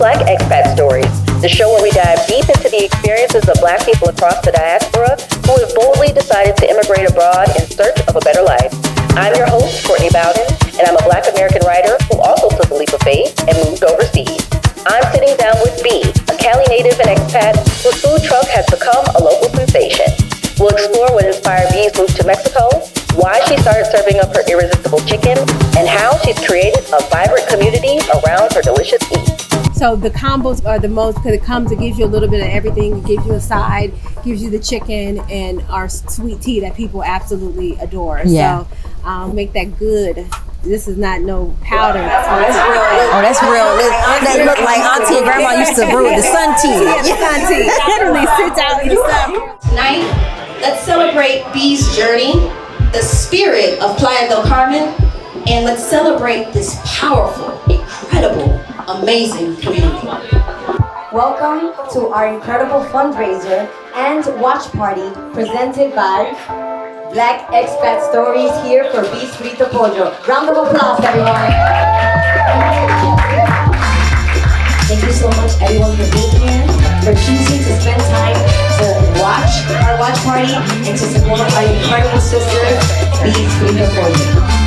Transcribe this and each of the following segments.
Black Expat Stories, the show where we dive deep into the experiences of Black people across the diaspora who have boldly decided to immigrate abroad in search of a better life. I'm your host, Courtney Bowden, and I'm a Black American writer who also took a leap of faith and moved overseas. I'm sitting down with B, a Cali native and expat whose food truck has become a local sensation. We'll explore what inspired B's move to Mexico, why she started serving up her irresistible chicken, and how she's created a vibrant community around her delicious eats. So the combos are the most, because it comes, it gives you a little bit of everything. It gives you a side, gives you the chicken, and our sweet tea that people absolutely adore. Yeah. So make that good. This is not no powder. Oh, that's real. That look like Auntie and Grandma used to brew the sun tea. Yeah, the sun tea. Literally sits out in the sun. Tonight, let's celebrate B's journey, the spirit of Playa del Carmen, and let's celebrate this powerful, incredible, amazing community. Welcome to our incredible fundraiser and watch party presented by Black Expat Stories here for B's Frito Pollo. Round of applause, everyone. Thank you so much, everyone, for being here, for choosing to spend time to watch our watch party and to support our incredible sister, B's Frito Pollo.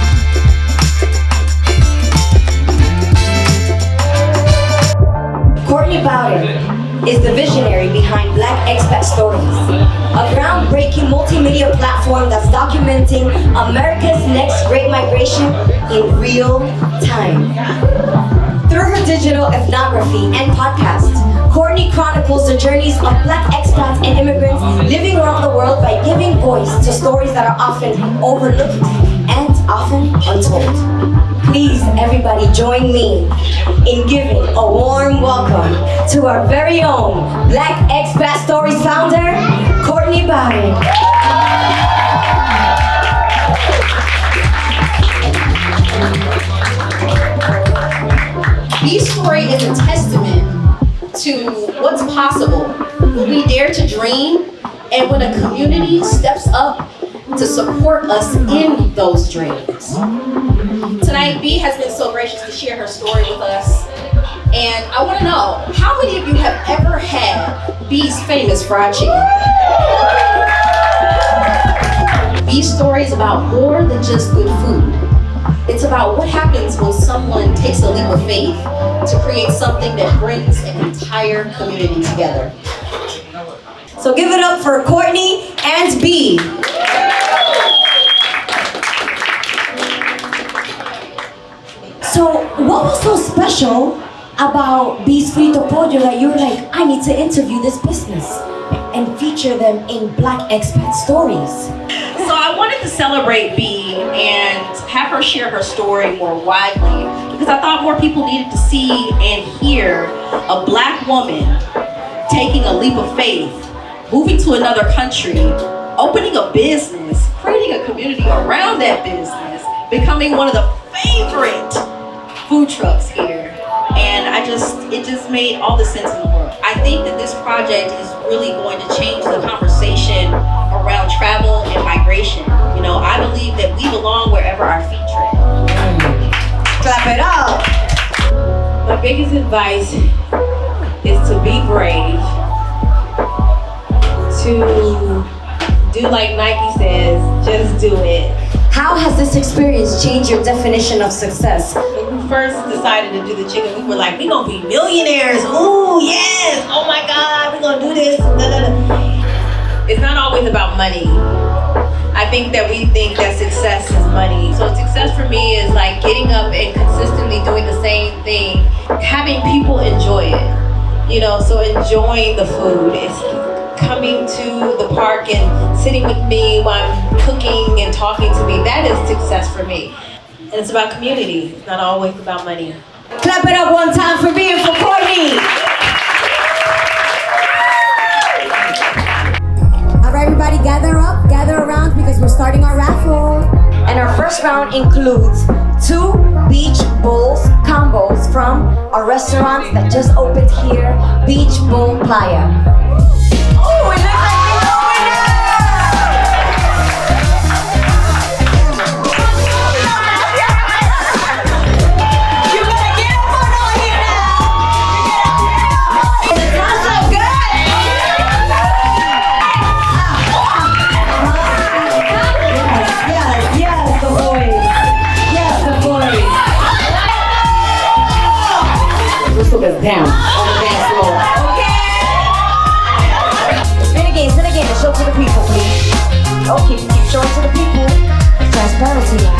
Courtney Bowden is the visionary behind Black Expat Stories, a groundbreaking multimedia platform that's documenting America's next great migration in real time. Through her digital ethnography and podcast, Courtney chronicles the journeys of Black expats and immigrants living around the world by giving voice to stories that are often overlooked and often untold. Please, everybody, join me in giving a warm welcome to our very own Black Expat Stories founder, Courtney Bowden. B's story is a testament to what's possible when we dare to dream and when a community steps up to support us in those dreams. Tonight, B has been so gracious to share her story with us. And I want to know, how many of you have ever had B's famous fried chicken? B's story is about more than just good food. It's about what happens when someone takes a leap of faith to create something that brings an entire community together. So give it up for Courtney and B. So what was so special about B's Frito Pollo that you were like, I need to interview this business and feature them in Black Expat Stories? So I wanted to celebrate B and have her share her story more widely because I thought more people needed to see and hear a Black woman taking a leap of faith, moving to another country, opening a business, creating a community around that business, becoming one of the favorite food trucks here. And it just made all the sense in the world. I think that this project is really going to change the conversation around travel and migration. You know, I believe that we belong wherever our feet tread. Clap it up. My biggest advice is to be brave, to do like Nike says, just do it. How has this experience changed your definition of success? When we first decided to do the chicken, we were like, we're gonna be millionaires. Ooh, yes, oh my God, we're gonna do this. Da, da, da. It's not always about money. I think that we think that success is money. So success for me is like getting up and consistently doing the same thing, having people enjoy it. You know, so enjoying the food. It's coming to the park and sitting with me while I'm cooking and talking to me. That is success for me. And it's about community. It's not always about money. Clap it up one time for me and for Courtney. All right, everybody, gather up, gather around because we're starting our raffle. And our first round includes 2 beach bowls combos from our restaurant that just opened here, Beach Bowl Playa. Oh, it looks like we know You better get up on here now. royalty now.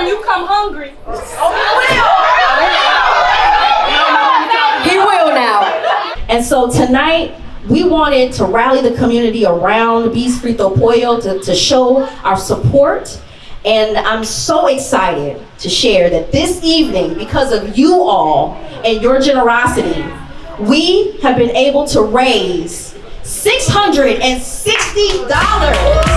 You come hungry. He will now. And so tonight, we wanted to rally the community around Bis Frito Pollo to show our support. And I'm so excited to share that this evening, because of you all and your generosity, we have been able to raise $660.